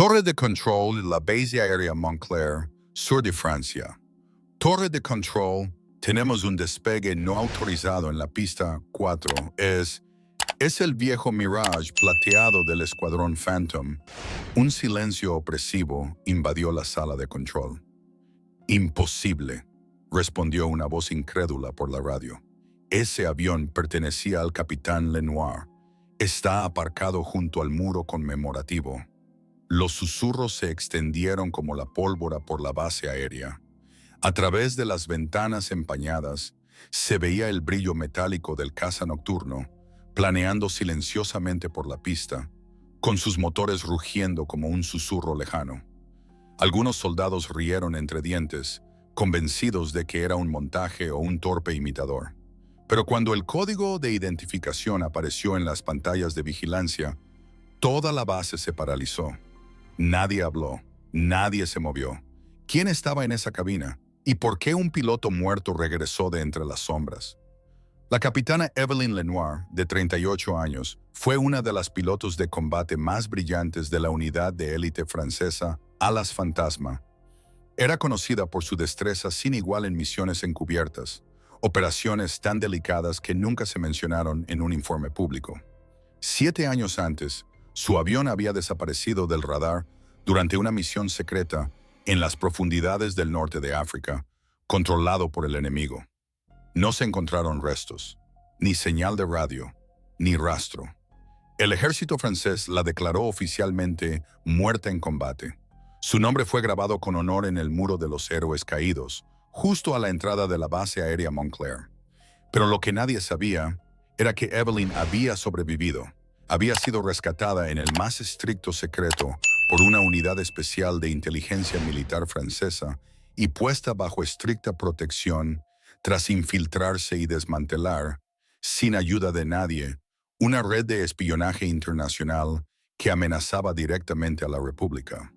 Torre de control, la base aérea Montclair, sur de Francia. Torre de control, tenemos un despegue no autorizado en la pista 4. Es el viejo Mirage plateado del escuadrón Phantom. Un silencio opresivo invadió la sala de control. Imposible, respondió una voz incrédula por la radio. Ese avión pertenecía al capitán Lenoir. Está aparcado junto al muro conmemorativo. Los susurros se extendieron como la pólvora por la base aérea. A través de las ventanas empañadas, se veía el brillo metálico del caza nocturno, planeando silenciosamente por la pista, con sus motores rugiendo como un susurro lejano. Algunos soldados rieron entre dientes, convencidos de que era un montaje o un torpe imitador. Pero cuando el código de identificación apareció en las pantallas de vigilancia, toda la base se paralizó. Nadie habló, nadie se movió. ¿Quién estaba en esa cabina? ¿Y por qué un piloto muerto regresó de entre las sombras? La capitana Evelyn Lenoir, de 38 años, fue una de las pilotos de combate más brillantes de la unidad de élite francesa Alas Fantasma. Era conocida por su destreza sin igual en misiones encubiertas, operaciones tan delicadas que nunca se mencionaron en un informe público. 7 años antes, su avión había desaparecido del radar durante una misión secreta en las profundidades del norte de África, controlado por el enemigo. No se encontraron restos, ni señal de radio, ni rastro. El ejército francés la declaró oficialmente muerta en combate. Su nombre fue grabado con honor en el Muro de los Héroes Caídos, justo a la entrada de la base aérea Montclair. Pero lo que nadie sabía era que Evelyn había sobrevivido. Había sido rescatada en el más estricto secreto por una unidad especial de inteligencia militar francesa y puesta bajo estricta protección tras infiltrarse y desmantelar, sin ayuda de nadie, una red de espionaje internacional que amenazaba directamente a la República.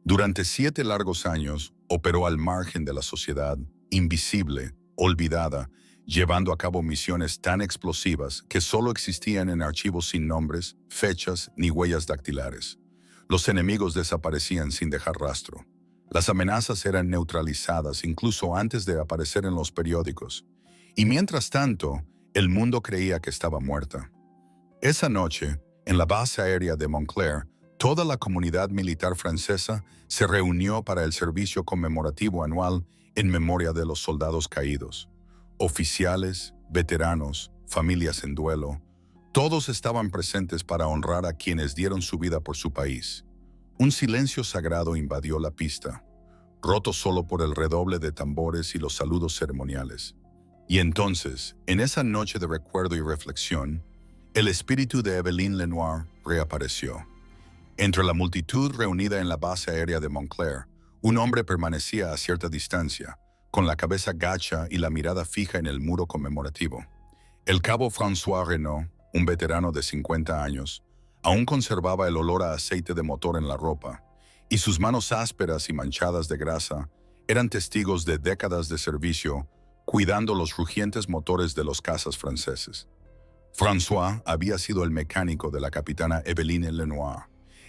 Durante 7 largos años, operó al margen de la sociedad, invisible, olvidada, llevando a cabo misiones tan explosivas que solo existían en archivos sin nombres, fechas ni huellas dactilares. Los enemigos desaparecían sin dejar rastro. Las amenazas eran neutralizadas incluso antes de aparecer en los periódicos. Y mientras tanto, el mundo creía que estaba muerta. Esa noche, en la base aérea de Montclair, toda la comunidad militar francesa se reunió para el servicio conmemorativo anual en memoria de los soldados caídos. Oficiales, veteranos, familias en duelo, todos estaban presentes para honrar a quienes dieron su vida por su país. Un silencio sagrado invadió la pista, roto solo por el redoble de tambores y los saludos ceremoniales. Y entonces, en esa noche de recuerdo y reflexión, el espíritu de Evelyn Lenoir reapareció. Entre la multitud reunida en la base aérea de Montclair, un hombre permanecía a cierta distancia, con la cabeza gacha y la mirada fija en el muro conmemorativo. El cabo François Renault, un veterano de 50 años, aún conservaba el olor a aceite de motor en la ropa, y sus manos ásperas y manchadas de grasa eran testigos de décadas de servicio cuidando los rugientes motores de los cazas franceses. François había sido el mecánico de la capitana Evelyn Lenoir.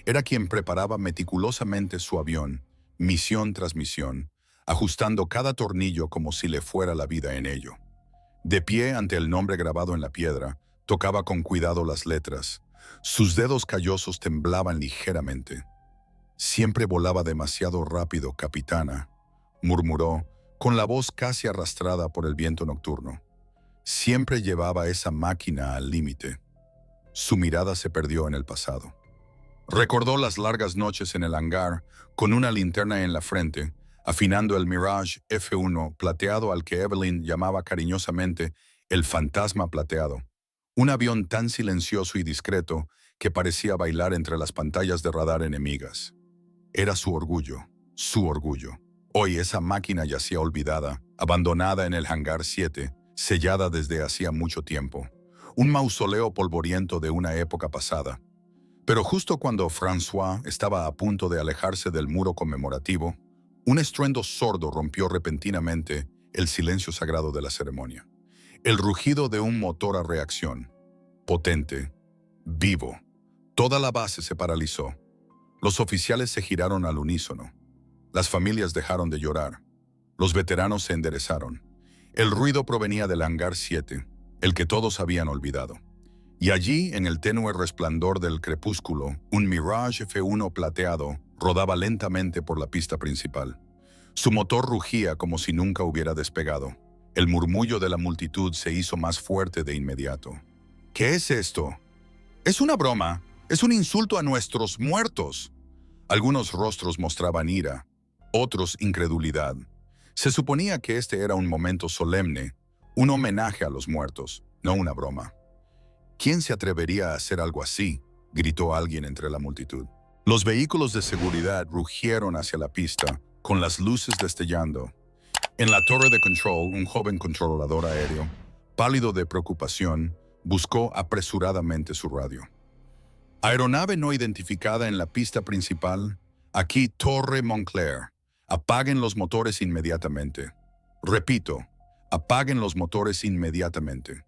Era quien preparaba meticulosamente su avión, misión tras misión, ajustando cada tornillo como si le fuera la vida en ello. De pie ante el nombre grabado en la piedra, tocaba con cuidado las letras. Sus dedos callosos temblaban ligeramente. «Siempre volaba demasiado rápido, capitana», murmuró, con la voz casi arrastrada por el viento nocturno. Siempre llevaba esa máquina al límite. Su mirada se perdió en el pasado. Recordó las largas noches en el hangar, con una linterna en la frente, afinando el Mirage F1 plateado al que Evelyn llamaba cariñosamente el fantasma plateado. Un avión tan silencioso y discreto que parecía bailar entre las pantallas de radar enemigas. Era su orgullo, su orgullo. Hoy esa máquina yacía olvidada, abandonada en el hangar 7, sellada desde hacía mucho tiempo. Un mausoleo polvoriento de una época pasada. Pero justo cuando François estaba a punto de alejarse del muro conmemorativo, un estruendo sordo rompió repentinamente el silencio sagrado de la ceremonia. El rugido de un motor a reacción, potente, vivo. Toda la base se paralizó. Los oficiales se giraron al unísono. Las familias dejaron de llorar. Los veteranos se enderezaron. El ruido provenía del hangar 7, el que todos habían olvidado. Y allí, en el tenue resplandor del crepúsculo, un Mirage F1 plateado rodaba lentamente por la pista principal. Su motor rugía como si nunca hubiera despegado. El murmullo de la multitud se hizo más fuerte de inmediato. ¿Qué es esto? Es una broma. Es un insulto a nuestros muertos. Algunos rostros mostraban ira, otros incredulidad. Se suponía que este era un momento solemne, un homenaje a los muertos, no una broma. ¿Quién se atrevería a hacer algo así?, gritó alguien entre la multitud. Los vehículos de seguridad rugieron hacia la pista, con las luces destellando. En la torre de control, un joven controlador aéreo, pálido de preocupación, buscó apresuradamente su radio. Aeronave no identificada en la pista principal. Aquí Torre Montclair. Apaguen los motores inmediatamente. Repito, apaguen los motores inmediatamente.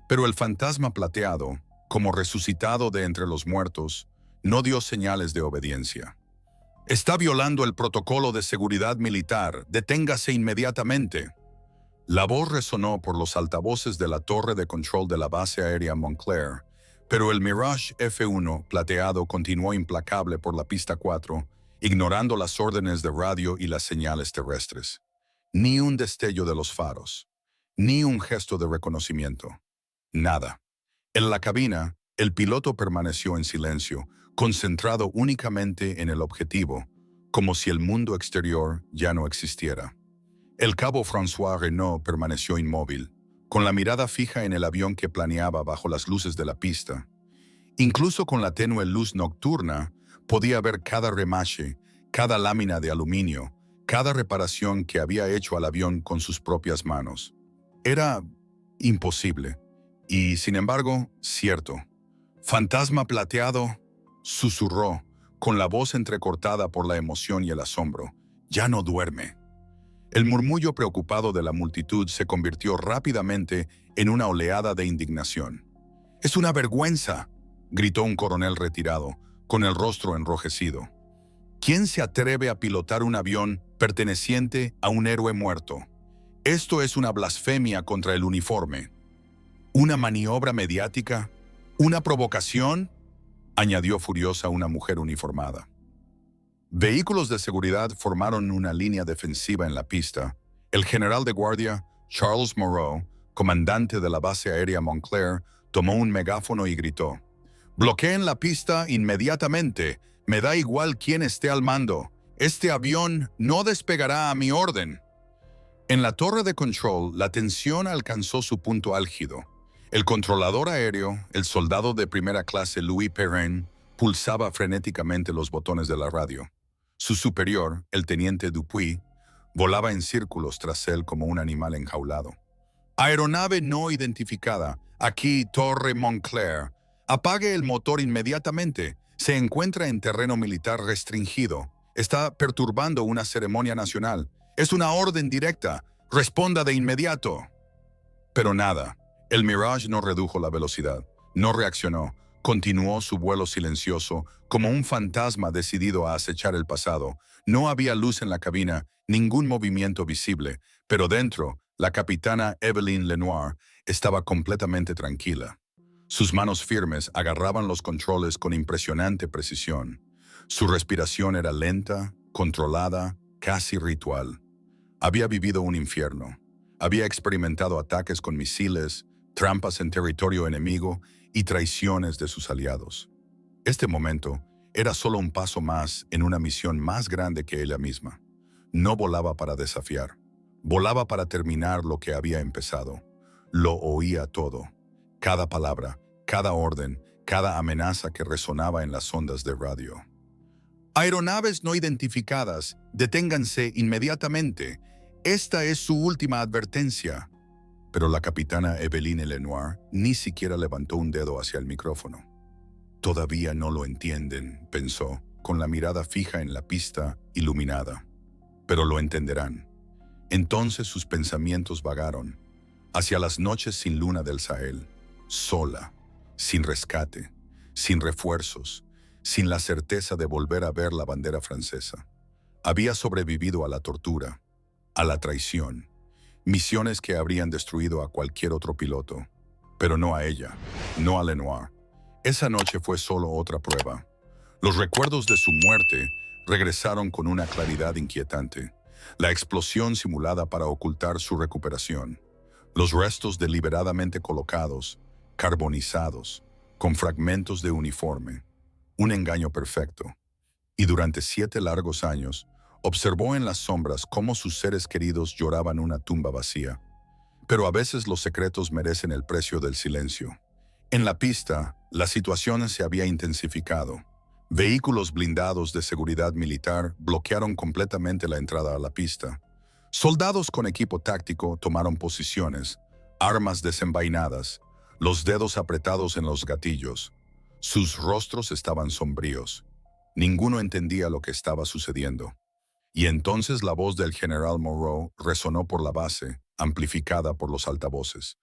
Pero el fantasma plateado, como resucitado de entre los muertos, no dio señales de obediencia. Está violando el protocolo de seguridad militar. Deténgase inmediatamente. La voz resonó por los altavoces de la torre de control de la base aérea Montclair, pero el Mirage F1 plateado continuó implacable por la pista 4, ignorando las órdenes de radio y las señales terrestres. Ni un destello de los faros, ni un gesto de reconocimiento. Nada. En la cabina, el piloto permaneció en silencio, concentrado únicamente en el objetivo, como si el mundo exterior ya no existiera. El cabo François Renault permaneció inmóvil, con la mirada fija en el avión que planeaba bajo las luces de la pista. Incluso con la tenue luz nocturna, podía ver cada remache, cada lámina de aluminio, cada reparación que había hecho al avión con sus propias manos. Era imposible, y sin embargo, cierto. Fantasma plateado, susurró, con la voz entrecortada por la emoción y el asombro. Ya no duerme. El murmullo preocupado de la multitud se convirtió rápidamente en una oleada de indignación. «¡Es una vergüenza!», gritó un coronel retirado, con el rostro enrojecido. ¿Quién se atreve a pilotar un avión perteneciente a un héroe muerto? Esto es una blasfemia contra el uniforme. ¿Una maniobra mediática? ¿Una provocación?, añadió furiosa una mujer uniformada. Vehículos de seguridad formaron una línea defensiva en la pista. El general de guardia, Charles Moreau, comandante de la base aérea Montclair, tomó un megáfono y gritó: «Bloqueen la pista inmediatamente. Me da igual quién esté al mando. Este avión no despegará a mi orden». En la torre de control, la tensión alcanzó su punto álgido. El controlador aéreo, el soldado de primera clase Louis Perrin, pulsaba frenéticamente los botones de la radio. Su superior, el teniente Dupuy, volaba en círculos tras él como un animal enjaulado. «Aeronave no identificada. Aquí Torre Montclair. Apague el motor inmediatamente. Se encuentra en terreno militar restringido. Está perturbando una ceremonia nacional. Es una orden directa. Responda de inmediato». Pero nada. El Mirage no redujo la velocidad. No reaccionó. Continuó su vuelo silencioso, como un fantasma decidido a acechar el pasado. No había luz en la cabina, ningún movimiento visible, pero dentro, la capitana Evelyn Lenoir estaba completamente tranquila. Sus manos firmes agarraban los controles con impresionante precisión. Su respiración era lenta, controlada, casi ritual. Había vivido un infierno. Había experimentado ataques con misiles, trampas en territorio enemigo y traiciones de sus aliados. Este momento era solo un paso más en una misión más grande que ella misma. No volaba para desafiar, volaba para terminar lo que había empezado. Lo oía todo, cada palabra, cada orden, cada amenaza que resonaba en las ondas de radio. «Aeronaves no identificadas, deténganse inmediatamente. Esta es su última advertencia». Pero la capitana Evelyn Lenoir ni siquiera levantó un dedo hacia el micrófono. «Todavía no lo entienden», pensó, con la mirada fija en la pista iluminada. «Pero lo entenderán». Entonces sus pensamientos vagaron hacia las noches sin luna del Sahel, sola, sin rescate, sin refuerzos, sin la certeza de volver a ver la bandera francesa. Había sobrevivido a la tortura, a la traición, misiones que habrían destruido a cualquier otro piloto, pero no a ella, no a Lenoir. Esa noche fue solo otra prueba. Los recuerdos de su muerte regresaron con una claridad inquietante. La explosión simulada para ocultar su recuperación. Los restos deliberadamente colocados, carbonizados, con fragmentos de uniforme. Un engaño perfecto. Y durante 7 largos años, observó en las sombras cómo sus seres queridos lloraban una tumba vacía. Pero a veces los secretos merecen el precio del silencio. En la pista, la situación se había intensificado. Vehículos blindados de seguridad militar bloquearon completamente la entrada a la pista. Soldados con equipo táctico tomaron posiciones, armas desenvainadas, los dedos apretados en los gatillos. Sus rostros estaban sombríos. Ninguno entendía lo que estaba sucediendo. Y entonces la voz del general Moreau resonó por la base, amplificada por los altavoces.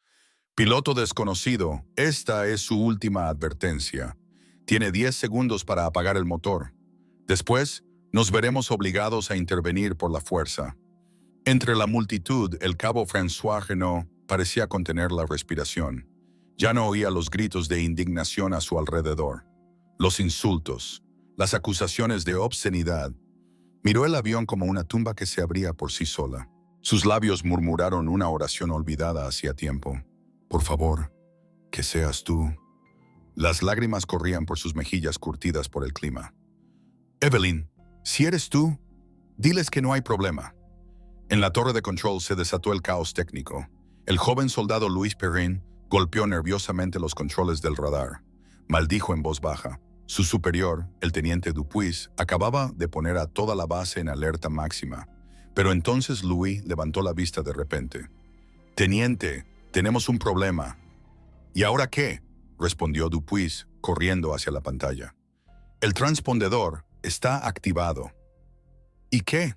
Piloto desconocido, esta es su última advertencia. Tiene 10 segundos para apagar el motor. Después, nos veremos obligados a intervenir por la fuerza. Entre la multitud, el cabo François Renaud parecía contener la respiración. Ya no oía los gritos de indignación a su alrededor. Los insultos, las acusaciones de obscenidad. Miró el avión como una tumba que se abría por sí sola. Sus labios murmuraron una oración olvidada hacía tiempo. Por favor, que seas tú. Las lágrimas corrían por sus mejillas curtidas por el clima. Evelyn, si eres tú, diles que no hay problema. En la torre de control se desató el caos técnico. El joven soldado Louis Perrin golpeó nerviosamente los controles del radar. Maldijo en voz baja. Su superior, el teniente Dupuis, acababa de poner a toda la base en alerta máxima. Pero entonces Louis levantó la vista de repente. «Teniente, tenemos un problema». «¿Y ahora qué?», respondió Dupuis, corriendo hacia la pantalla. «El transpondedor está activado». «¿Y qué?».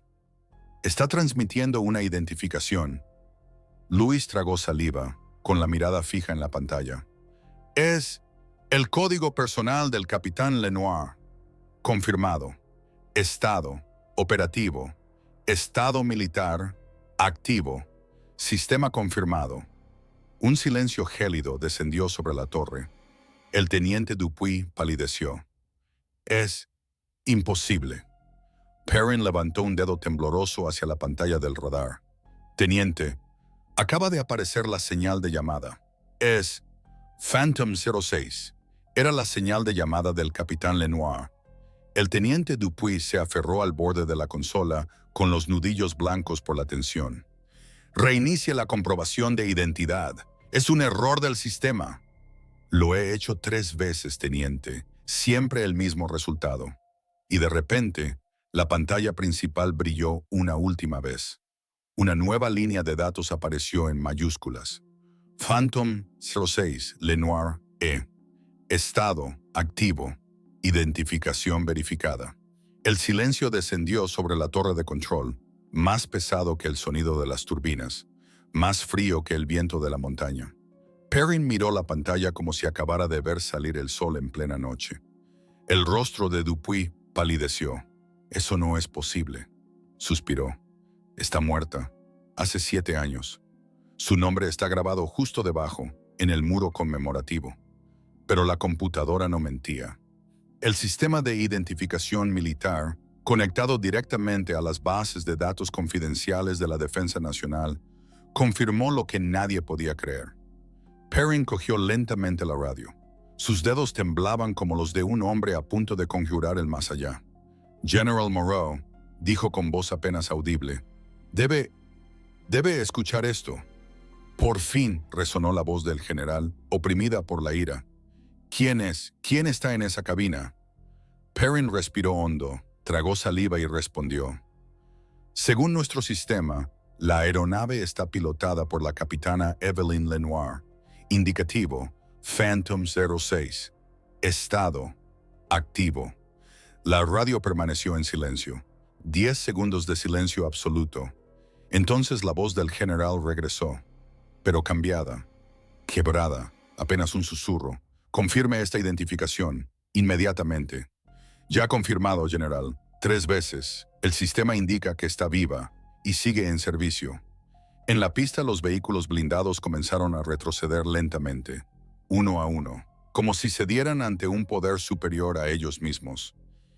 «Está transmitiendo una identificación». Louis tragó saliva, con la mirada fija en la pantalla. «Es el código personal del capitán Lenoir. Confirmado. Estado operativo. Estado militar activo. Sistema confirmado». Un silencio gélido descendió sobre la torre. El teniente Dupuis palideció. «Es imposible». Perrin levantó un dedo tembloroso hacia la pantalla del radar. «Teniente, acaba de aparecer la señal de llamada. Es Phantom 06. Era la señal de llamada del capitán Lenoir». El teniente Dupuis se aferró al borde de la consola con los nudillos blancos por la tensión. «Reinicie la comprobación de identidad. Es un error del sistema». «Lo he hecho 3 veces, teniente. Siempre el mismo resultado». Y de repente, la pantalla principal brilló una última vez. Una nueva línea de datos apareció en mayúsculas. Phantom 06, Lenoir E. Estado activo. Identificación verificada. El silencio descendió sobre la torre de control, más pesado que el sonido de las turbinas, más frío que el viento de la montaña. Perrin miró la pantalla como si acabara de ver salir el sol en plena noche. El rostro de Dupuis palideció. «Eso no es posible», suspiró. «Está muerta. Hace 7 años. Su nombre está grabado justo debajo, en el muro conmemorativo». Pero la computadora no mentía. El sistema de identificación militar, conectado directamente a las bases de datos confidenciales de la Defensa Nacional, confirmó lo que nadie podía creer. Perrin cogió lentamente la radio. Sus dedos temblaban como los de un hombre a punto de conjurar el más allá. «General Moreau», dijo con voz apenas audible, Debe escuchar esto». Por fin resonó la voz del general, oprimida por la ira. «¿Quién es? ¿Quién está en esa cabina?». Perrin respiró hondo, tragó saliva y respondió. «Según nuestro sistema, la aeronave está pilotada por la capitana Evelyn Lenoir. Indicativo, Phantom 06. Estado activo». La radio permaneció en silencio. 10 segundos de silencio absoluto. Entonces la voz del general regresó, pero cambiada, quebrada, apenas un susurro. «Confirme esta identificación, inmediatamente». Ya confirmado, general. 3 veces. El sistema indica que está viva y sigue en servicio. En la pista los vehículos blindados comenzaron a retroceder lentamente, uno a uno, como si cedieran ante un poder superior a ellos mismos.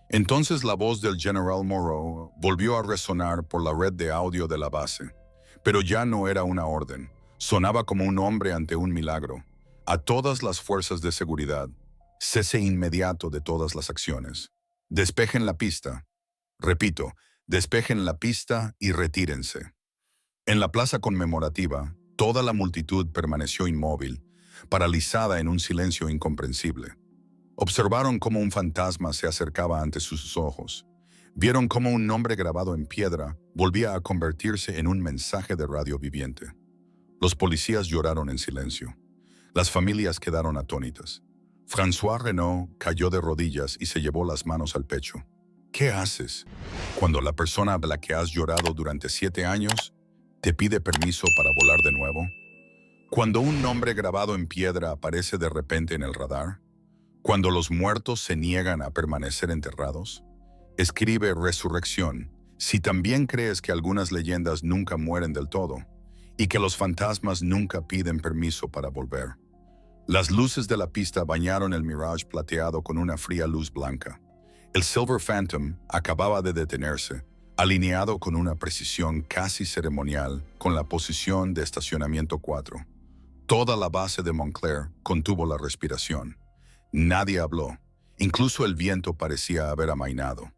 Entonces la voz del General Moreau volvió a resonar por la red de audio de la base. Pero ya no era una orden. Sonaba como un hombre ante un milagro. A todas las fuerzas de seguridad, cese inmediato de todas las acciones. Despejen la pista. Repito, despejen la pista y retírense. En la plaza conmemorativa, toda la multitud permaneció inmóvil, paralizada en un silencio incomprensible. Observaron cómo un fantasma se acercaba ante sus ojos. Vieron cómo un nombre grabado en piedra volvía a convertirse en un mensaje de radio viviente. Los policías lloraron en silencio. Las familias quedaron atónitas. François Renault cayó de rodillas y se llevó las manos al pecho. ¿Qué haces cuando la persona a la que has llorado durante 7 años te pide permiso para volar de nuevo? Cuando un nombre grabado en piedra aparece de repente en el radar, cuando los muertos se niegan a permanecer enterrados, escribe Resurrección si también crees que algunas leyendas nunca mueren del todo y que los fantasmas nunca piden permiso para volver. Las luces de la pista bañaron el Mirage plateado con una fría luz blanca. El Silver Phantom acababa de detenerse, alineado con una precisión casi ceremonial con la posición de estacionamiento 4. Toda la base de Montclair contuvo la respiración. Nadie habló. Incluso el viento parecía haber amainado.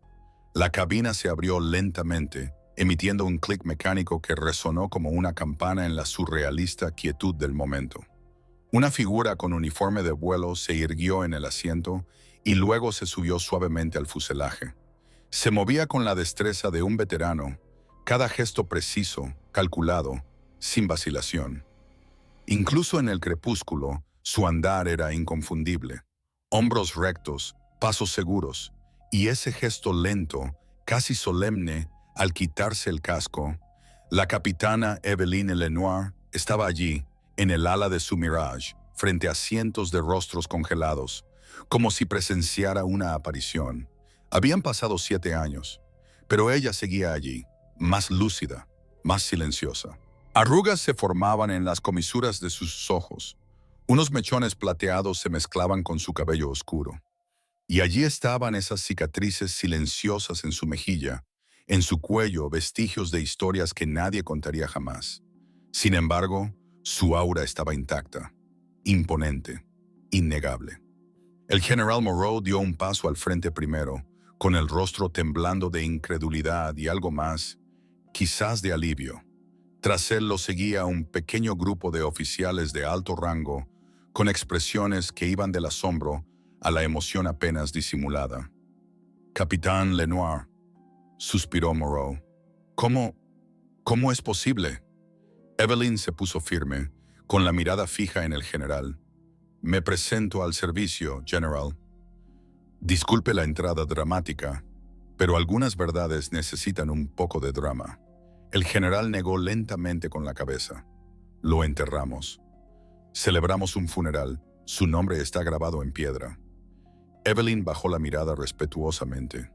La cabina se abrió lentamente, emitiendo un clic mecánico que resonó como una campana en la surrealista quietud del momento. Una figura con uniforme de vuelo se irguió en el asiento y luego se subió suavemente al fuselaje. Se movía con la destreza de un veterano, cada gesto preciso, calculado, sin vacilación. Incluso en el crepúsculo, su andar era inconfundible. Hombros rectos, pasos seguros, y ese gesto lento, casi solemne, al quitarse el casco. La capitana Evelyne Lenoir estaba allí, en el ala de su Mirage, frente a cientos de rostros congelados, como si presenciara una aparición. Habían pasado 7 años, pero ella seguía allí, más lúcida, más silenciosa. Arrugas se formaban en las comisuras de sus ojos. Unos mechones plateados se mezclaban con su cabello oscuro. Y allí estaban esas cicatrices silenciosas en su mejilla, en su cuello vestigios de historias que nadie contaría jamás. Sin embargo, su aura estaba intacta, imponente, innegable. El general Moreau dio un paso al frente primero, con el rostro temblando de incredulidad y algo más, quizás de alivio. Tras él lo seguía un pequeño grupo de oficiales de alto rango, con expresiones que iban del asombro a la emoción apenas disimulada. «Capitán Lenoir», suspiró Moreau. ¿Cómo es posible?» Evelyn se puso firme, con la mirada fija en el general. «Me presento al servicio, General. Disculpe la entrada dramática, pero algunas verdades necesitan un poco de drama». El general negó lentamente con la cabeza. «Lo enterramos. Celebramos un funeral. Su nombre está grabado en piedra». Evelyn bajó la mirada respetuosamente.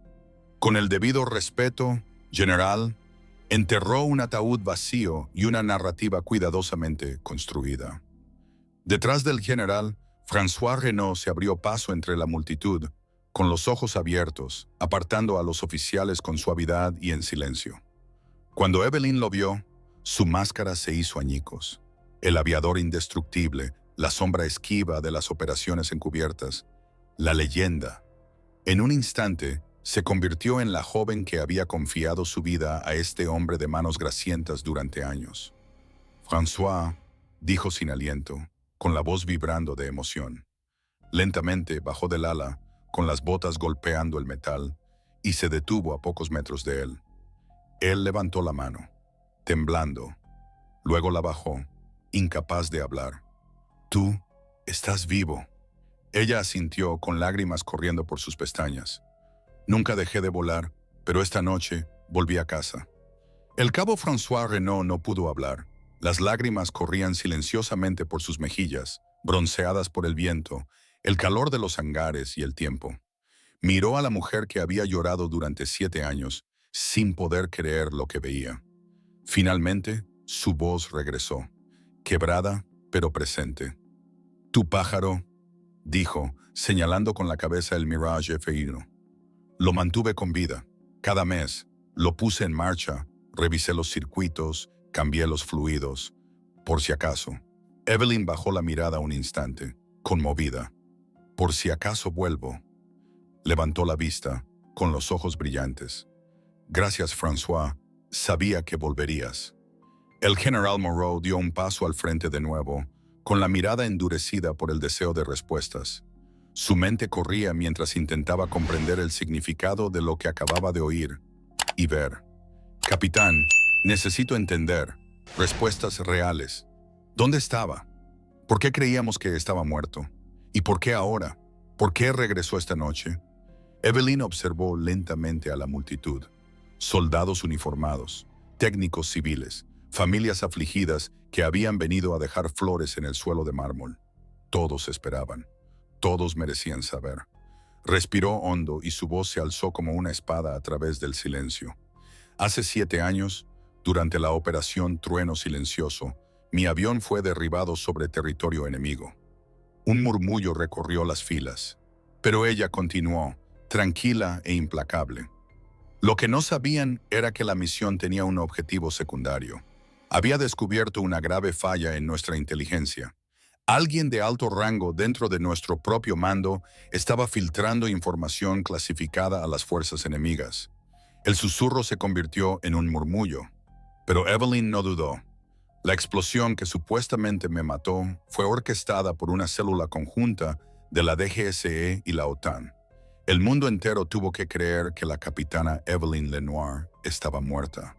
«Con el debido respeto, General», enterró un ataúd vacío y una narrativa cuidadosamente construida. Detrás del general, François Renault se abrió paso entre la multitud, con los ojos abiertos, apartando a los oficiales con suavidad y en silencio. Cuando Evelyn lo vio, su máscara se hizo añicos. El aviador indestructible, la sombra esquiva de las operaciones encubiertas, la leyenda. En un instante, se convirtió en la joven que había confiado su vida a este hombre de manos grasientas durante años. «François», dijo sin aliento, con la voz vibrando de emoción. Lentamente bajó del ala, con las botas golpeando el metal, y se detuvo a pocos metros de él. Él levantó la mano, temblando. Luego la bajó, incapaz de hablar. «Tú estás vivo». Ella asintió con lágrimas corriendo por sus pestañas. «Nunca dejé de volar, pero esta noche volví a casa». El cabo François Renault no pudo hablar. Las lágrimas corrían silenciosamente por sus mejillas, bronceadas por el viento, el calor de los hangares y el tiempo. Miró a la mujer que había llorado durante 7 años, sin poder creer lo que veía. Finalmente, su voz regresó, quebrada pero presente. «Tu pájaro», dijo, señalando con la cabeza el Mirage F1. «Lo mantuve con vida. Cada mes, lo puse en marcha, revisé los circuitos, cambié los fluidos. Por si acaso». Evelyn bajó la mirada un instante, conmovida. «Por si acaso vuelvo». Levantó la vista, con los ojos brillantes. «Gracias, François. Sabía que volverías». El general Moreau dio un paso al frente de nuevo, con la mirada endurecida por el deseo de respuestas. Su mente corría mientras intentaba comprender el significado de lo que acababa de oír y ver. «Capitán, necesito entender. Respuestas reales. ¿Dónde estaba? ¿Por qué creíamos que estaba muerto? ¿Y por qué ahora? ¿Por qué regresó esta noche?» Evelyn observó lentamente a la multitud. Soldados uniformados, técnicos civiles, familias afligidas que habían venido a dejar flores en el suelo de mármol. Todos esperaban. Todos merecían saber. Respiró hondo y su voz se alzó como una espada a través del silencio. «Hace 7 años, durante la operación Trueno Silencioso, mi avión fue derribado sobre territorio enemigo». Un murmullo recorrió las filas, pero ella continuó, tranquila e implacable. Lo que no sabían era que la misión tenía un objetivo secundario. Había descubierto una grave falla en nuestra inteligencia. Alguien de alto rango dentro de nuestro propio mando estaba filtrando información clasificada a las fuerzas enemigas. El susurro se convirtió en un murmullo, pero Evelyn no dudó. La explosión que supuestamente me mató fue orquestada por una célula conjunta de la DGSE y la OTAN. El mundo entero tuvo que creer que la capitana Evelyn Lenoir estaba muerta,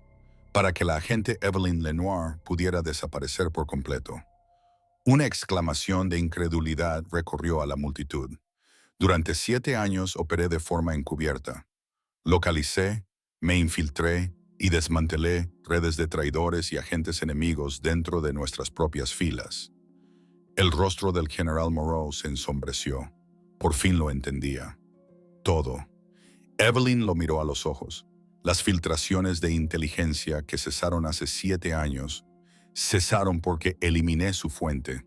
para que la agente Evelyn Lenoir pudiera desaparecer por completo. Una exclamación de incredulidad recorrió a la multitud. Durante 7 años operé de forma encubierta. Localicé, me infiltré y desmantelé redes de traidores y agentes enemigos dentro de nuestras propias filas. El rostro del general Moreau se ensombreció. Por fin lo entendía. Todo. Evelyn lo miró a los ojos. Las filtraciones de inteligencia que cesaron hace 7 años, cesaron porque eliminé su fuente.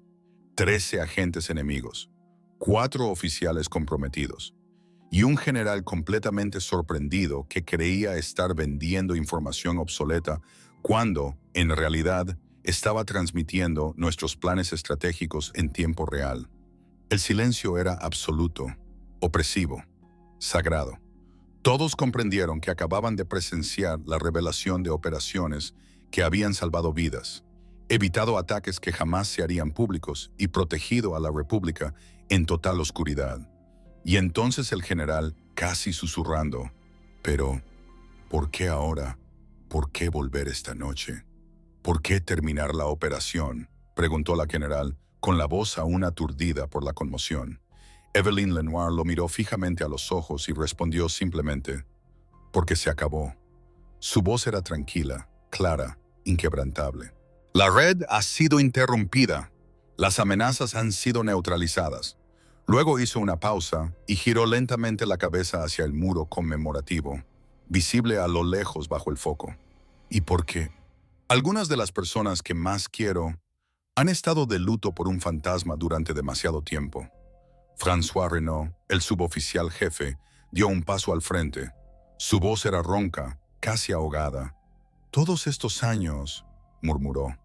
13 agentes enemigos, 4 oficiales comprometidos y un general completamente sorprendido que creía estar vendiendo información obsoleta cuando, en realidad, estaba transmitiendo nuestros planes estratégicos en tiempo real. El silencio era absoluto, opresivo, sagrado. Todos comprendieron que acababan de presenciar la revelación de operaciones que habían salvado vidas, evitado ataques que jamás se harían públicos y protegido a la República en total oscuridad. Y entonces el general, casi susurrando, «Pero, ¿por qué ahora? ¿Por qué volver esta noche? ¿Por qué terminar la operación?», preguntó la general, con la voz aún aturdida por la conmoción. Evelyn Lenoir lo miró fijamente a los ojos y respondió simplemente, «Porque se acabó». Su voz era tranquila, clara, inquebrantable. «La red ha sido interrumpida. Las amenazas han sido neutralizadas». Luego hizo una pausa y giró lentamente la cabeza hacia el muro conmemorativo, visible a lo lejos bajo el foco. «¿Y por qué? Algunas de las personas que más quiero han estado de luto por un fantasma durante demasiado tiempo». François Renaud, el suboficial jefe, dio un paso al frente. Su voz era ronca, casi ahogada. «Todos estos años», murmuró.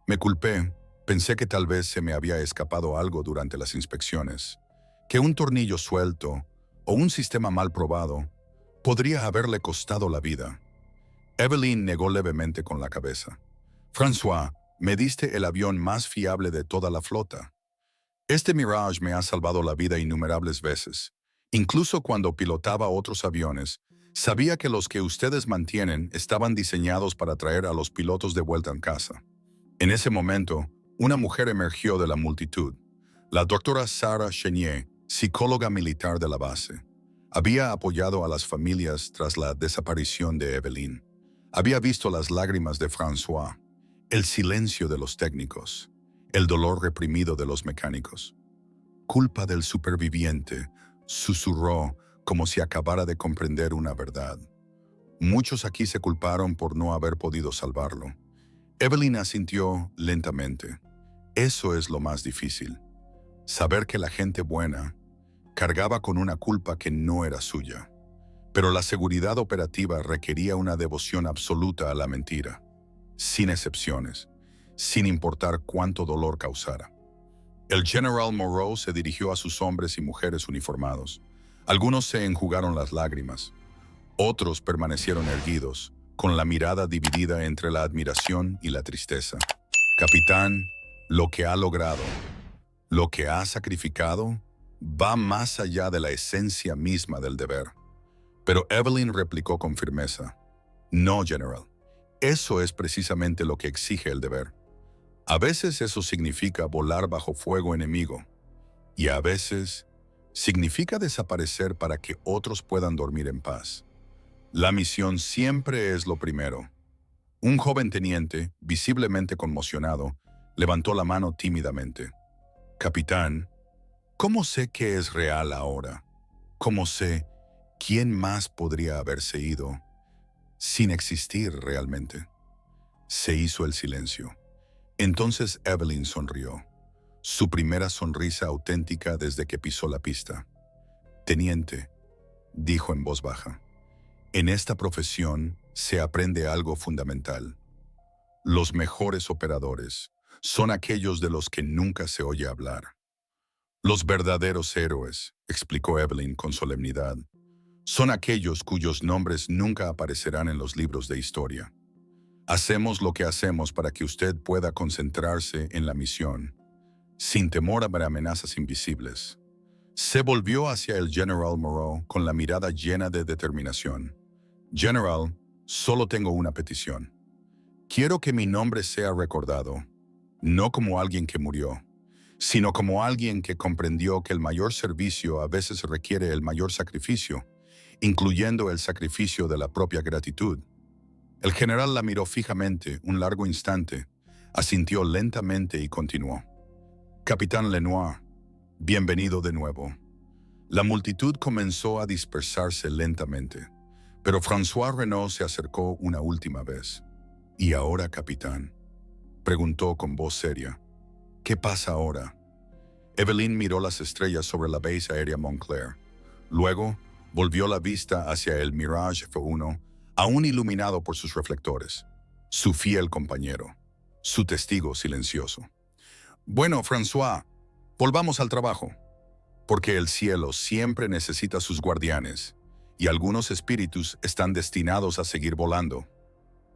«Me culpé. Pensé que tal vez se me había escapado algo durante las inspecciones, que un tornillo suelto o un sistema mal probado podría haberle costado la vida». Evelyn negó levemente con la cabeza. «François, me diste el avión más fiable de toda la flota. Este Mirage me ha salvado la vida innumerables veces. Incluso cuando pilotaba otros aviones, sabía que los que ustedes mantienen estaban diseñados para traer a los pilotos de vuelta a casa». En ese momento, una mujer emergió de la multitud. La doctora Sarah Chenier, psicóloga militar de la base. Había apoyado a las familias tras la desaparición de Evelyn. Había visto las lágrimas de François, el silencio de los técnicos, el dolor reprimido de los mecánicos. «Culpa del superviviente», susurró como si acabara de comprender una verdad. Muchos aquí se culparon por no haber podido salvarlo. Evelyn asintió lentamente. Eso es lo más difícil. Saber que la gente buena cargaba con una culpa que no era suya. Pero la seguridad operativa requería una devoción absoluta a la mentira, sin excepciones, sin importar cuánto dolor causara. El General Moreau se dirigió a sus hombres y mujeres uniformados. Algunos se enjugaron las lágrimas. Otros permanecieron erguidos, con la mirada dividida entre la admiración y la tristeza. Capitán, lo que ha logrado, lo que ha sacrificado, va más allá de la esencia misma del deber. Pero Evelyn replicó con firmeza. No, General. Eso es precisamente lo que exige el deber. A veces eso significa volar bajo fuego enemigo, y a veces significa desaparecer para que otros puedan dormir en paz. La misión siempre es lo primero. Un joven teniente, visiblemente conmocionado, levantó la mano tímidamente. Capitán, ¿cómo sé que es real ahora? ¿Cómo sé quién más podría haberse ido sin existir realmente? Se hizo el silencio. Entonces Evelyn sonrió, su primera sonrisa auténtica desde que pisó la pista. Teniente, dijo en voz baja, en esta profesión se aprende algo fundamental. Los mejores operadores son aquellos de los que nunca se oye hablar. Los verdaderos héroes, explicó Evelyn con solemnidad, son aquellos cuyos nombres nunca aparecerán en los libros de historia. Hacemos lo que hacemos para que usted pueda concentrarse en la misión, sin temor a ver amenazas invisibles. Se volvió hacia el General Moreau con la mirada llena de determinación. General, solo tengo una petición. Quiero que mi nombre sea recordado, no como alguien que murió, sino como alguien que comprendió que el mayor servicio a veces requiere el mayor sacrificio, incluyendo el sacrificio de la propia gratitud. El general la miró fijamente un largo instante, asintió lentamente y continuó. Capitán Lenoir, bienvenido de nuevo. La multitud comenzó a dispersarse lentamente, pero François Renaud se acercó una última vez. ¿Y ahora, capitán?, preguntó con voz seria. ¿Qué pasa ahora? Evelyn miró las estrellas sobre la base aérea Montclair. Luego, volvió la vista hacia el Mirage F1, aún iluminado por sus reflectores. Su fiel compañero, su testigo silencioso. Bueno, François, volvamos al trabajo, porque el cielo siempre necesita sus guardianes, y algunos espíritus están destinados a seguir volando.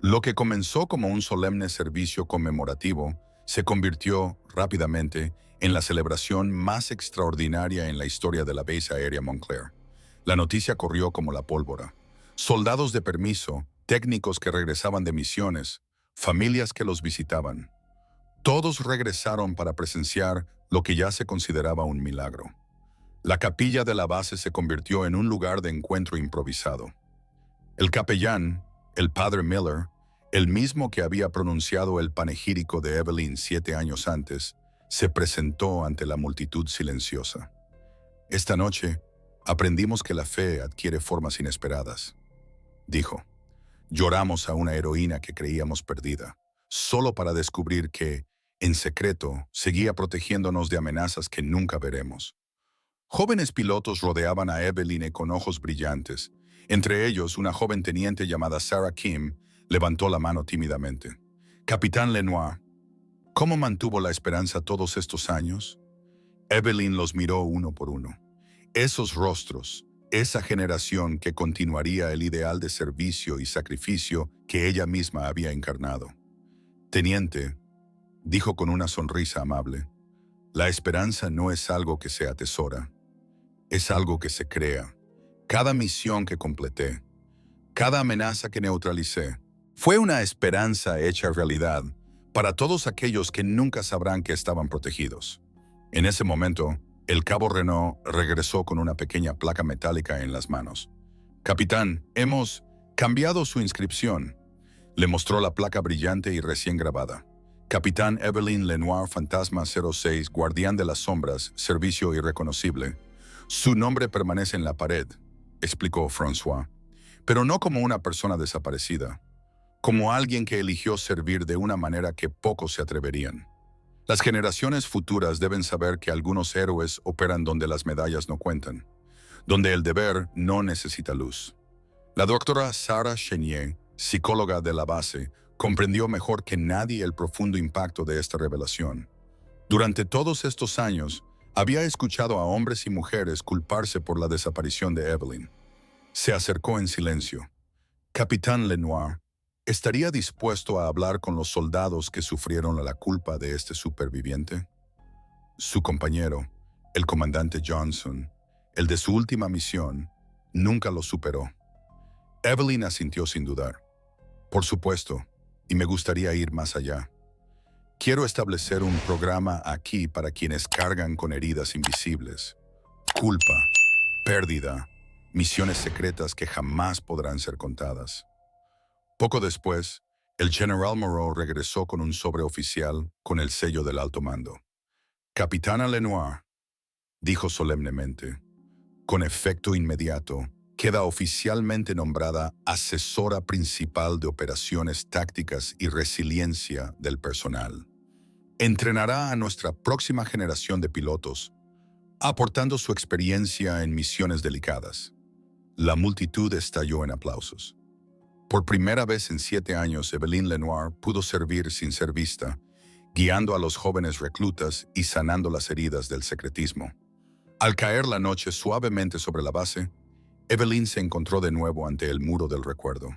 Lo que comenzó como un solemne servicio conmemorativo se convirtió rápidamente en la celebración más extraordinaria en la historia de la base aérea Montclair. La noticia corrió como la pólvora. Soldados de permiso, técnicos que regresaban de misiones, familias que los visitaban. Todos regresaron para presenciar lo que ya se consideraba un milagro. La capilla de la base se convirtió en un lugar de encuentro improvisado. El capellán, el padre Miller, el mismo que había pronunciado el panegírico de Evelyn 7 años antes, se presentó ante la multitud silenciosa. Esta noche, aprendimos que la fe adquiere formas inesperadas, dijo. Lloramos a una heroína que creíamos perdida, solo para descubrir que, en secreto, seguía protegiéndonos de amenazas que nunca veremos. Jóvenes pilotos rodeaban a Evelyn con ojos brillantes. Entre ellos, una joven teniente llamada Sarah Kim levantó la mano tímidamente. Capitán Lenoir, ¿cómo mantuvo la esperanza todos estos años? Evelyn los miró uno por uno. Esos rostros, esa generación que continuaría el ideal de servicio y sacrificio que ella misma había encarnado. Teniente, dijo con una sonrisa amable, la esperanza no es algo que se atesora, es algo que se crea. Cada misión que completé, cada amenaza que neutralicé, fue una esperanza hecha realidad para todos aquellos que nunca sabrán que estaban protegidos. En ese momento, el cabo Renaud regresó con una pequeña placa metálica en las manos. Capitán, hemos cambiado su inscripción. Le mostró la placa brillante y recién grabada. Capitán Evelyn Lenoir Fantasma 06, Guardián de las Sombras, Servicio Irreconocible. Su nombre permanece en la pared, explicó François, pero no como una persona desaparecida, como alguien que eligió servir de una manera que pocos se atreverían. Las generaciones futuras deben saber que algunos héroes operan donde las medallas no cuentan, donde el deber no necesita luz. La doctora Sarah Chenier, psicóloga de la base, comprendió mejor que nadie el profundo impacto de esta revelación. Durante todos estos años, había escuchado a hombres y mujeres culparse por la desaparición de Evelyn. Se acercó en silencio. Capitán Lenoir, ¿estaría dispuesto a hablar con los soldados que sufrieron la culpa de este superviviente? Su compañero, el comandante Johnson, el de su última misión, nunca lo superó. Evelyn asintió sin dudar. Por supuesto, y me gustaría ir más allá. Quiero establecer un programa aquí para quienes cargan con heridas invisibles. Culpa, pérdida, misiones secretas que jamás podrán ser contadas. Poco después, el general Moreau regresó con un sobre oficial con el sello del alto mando. Capitana Lenoir, dijo solemnemente, con efecto inmediato, queda oficialmente nombrada asesora principal de operaciones tácticas y resiliencia del personal. Entrenará a nuestra próxima generación de pilotos, aportando su experiencia en misiones delicadas. La multitud estalló en aplausos. Por primera vez en 7 años, Evelyn Lenoir pudo servir sin ser vista, guiando a los jóvenes reclutas y sanando las heridas del secretismo. Al caer la noche suavemente sobre la base, Evelyn se encontró de nuevo ante el muro del recuerdo.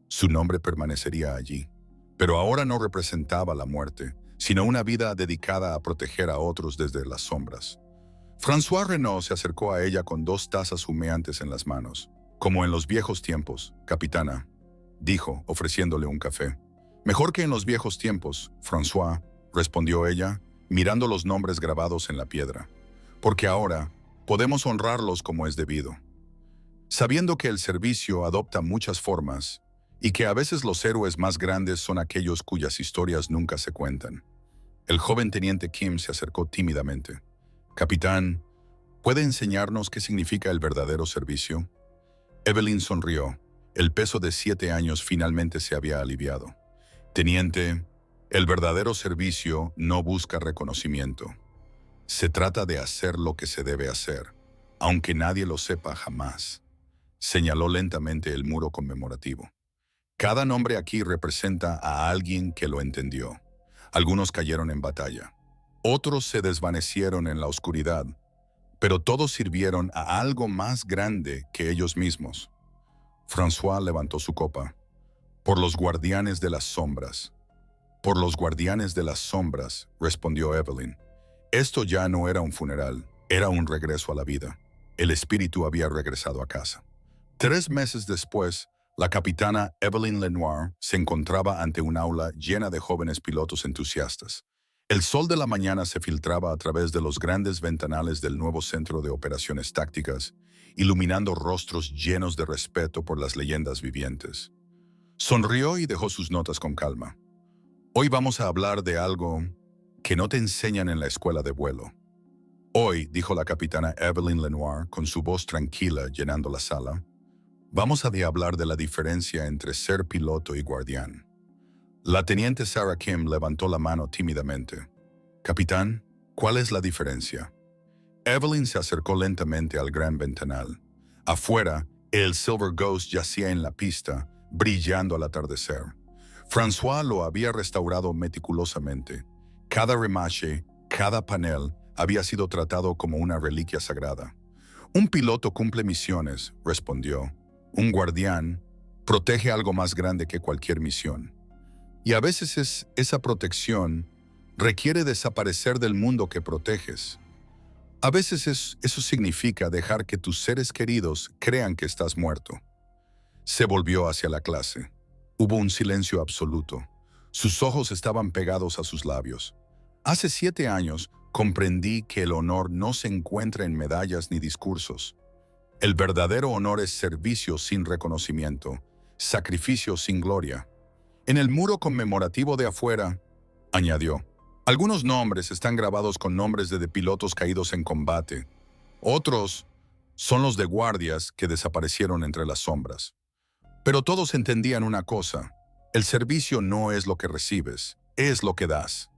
Su nombre permanecería allí, pero ahora no representaba la muerte, sino una vida dedicada a proteger a otros desde las sombras. François Renaud se acercó a ella con 2 tazas humeantes en las manos. Como en los viejos tiempos, capitana, dijo, ofreciéndole un café. Mejor que en los viejos tiempos, François, respondió ella, mirando los nombres grabados en la piedra, porque ahora podemos honrarlos como es debido. Sabiendo que el servicio adopta muchas formas y que a veces los héroes más grandes son aquellos cuyas historias nunca se cuentan. El joven teniente Kim se acercó tímidamente. Capitán, ¿puede enseñarnos qué significa el verdadero servicio? Evelyn sonrió. El peso de 7 años finalmente se había aliviado. Teniente, el verdadero servicio no busca reconocimiento. Se trata de hacer lo que se debe hacer, aunque nadie lo sepa jamás. Señaló lentamente el muro conmemorativo. Cada nombre aquí representa a alguien que lo entendió. Algunos cayeron en batalla. Otros se desvanecieron en la oscuridad, pero todos sirvieron a algo más grande que ellos mismos. François levantó su copa. Por los guardianes de las sombras. Por los guardianes de las sombras, respondió Evelyn. Esto ya no era un funeral, era un regreso a la vida. El espíritu había regresado a casa. 3 meses después, la capitana Evelyn Lenoir se encontraba ante un aula llena de jóvenes pilotos entusiastas. El sol de la mañana se filtraba a través de los grandes ventanales del nuevo centro de operaciones tácticas, iluminando rostros llenos de respeto por las leyendas vivientes. Sonrió y dejó sus notas con calma. Hoy vamos a hablar de algo que no te enseñan en la escuela de vuelo. Hoy, dijo la capitana Evelyn Lenoir con su voz tranquila llenando la sala, vamos a hablar de la diferencia entre ser piloto y guardián. La teniente Sarah Kim levantó la mano tímidamente. Capitán, ¿cuál es la diferencia? Evelyn se acercó lentamente al gran ventanal. Afuera, el Silver Ghost yacía en la pista, brillando al atardecer. François lo había restaurado meticulosamente. Cada remache, cada panel, había sido tratado como una reliquia sagrada. Un piloto cumple misiones, respondió. Un guardián protege algo más grande que cualquier misión. Y a veces esa protección requiere desaparecer del mundo que proteges. A veces eso significa dejar que tus seres queridos crean que estás muerto. Se volvió hacia la clase. Hubo un silencio absoluto. Sus ojos estaban pegados a sus labios. Hace 7 años comprendí que el honor no se encuentra en medallas ni discursos. El verdadero honor es servicio sin reconocimiento, sacrificio sin gloria. En el muro conmemorativo de afuera, añadió, algunos nombres están grabados con nombres de pilotos caídos en combate. Otros Son los de guardias que desaparecieron entre las sombras. Pero todos entendían una cosa. El servicio no es lo que recibes, es lo que das.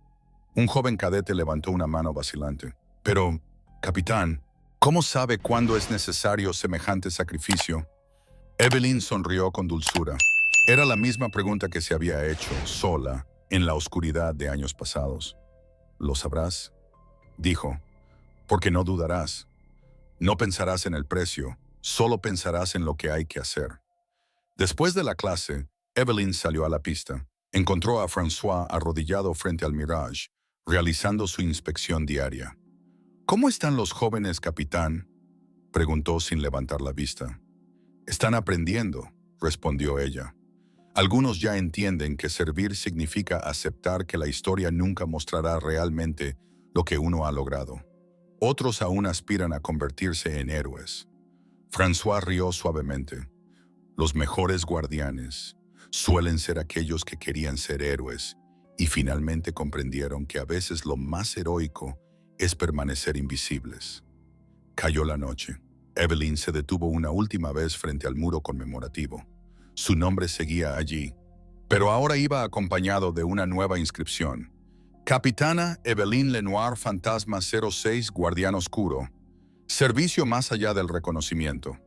Un joven cadete levantó una mano vacilante. Pero, capitán, ¿cómo sabe cuándo es necesario semejante sacrificio? Evelyn sonrió con dulzura. Era la misma pregunta que se había hecho, sola, en la oscuridad de años pasados. «¿Lo sabrás?», dijo, «porque no dudarás. No pensarás en el precio, solo pensarás en lo que hay que hacer». Después de la clase, Evelyn salió a la pista. Encontró a François arrodillado frente al Mirage, realizando su inspección diaria. «¿Cómo están los jóvenes, capitán?», preguntó sin levantar la vista. «Están aprendiendo», respondió ella. «Algunos ya entienden que servir significa aceptar que la historia nunca mostrará realmente lo que uno ha logrado. Otros aún aspiran a convertirse en héroes». François rió suavemente. «Los mejores guardianes suelen ser aquellos que querían ser héroes y finalmente comprendieron que a veces lo más heroico es permanecer invisibles». Cayó la noche. Evelyn se detuvo una última vez frente al muro conmemorativo. Su nombre seguía allí, pero ahora iba acompañado de una nueva inscripción. «Capitana Evelyn Lenoir Fantasma 06 Guardián Oscuro. Servicio más allá del reconocimiento».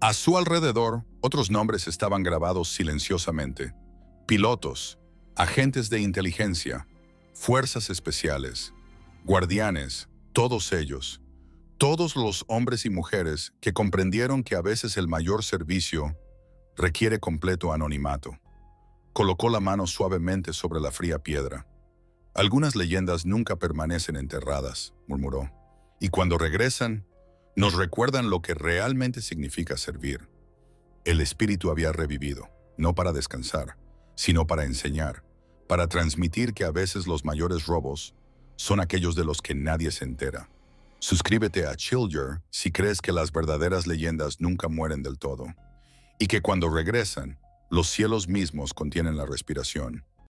A su alrededor, otros nombres estaban grabados silenciosamente. Pilotos, agentes de inteligencia, fuerzas especiales, guardianes, todos ellos. Todos los hombres y mujeres que comprendieron que a veces el mayor servicio requiere completo anonimato. Colocó la mano suavemente sobre la fría piedra. «Algunas leyendas nunca permanecen enterradas», murmuró, «y cuando regresan, nos recuerdan lo que realmente significa servir». El espíritu había revivido, no para descansar, sino para enseñar, para transmitir que a veces los mayores robos son aquellos de los que nadie se entera. Suscríbete a Chilger si crees que las verdaderas leyendas nunca mueren del todo, y que cuando regresan, los cielos mismos contienen la respiración.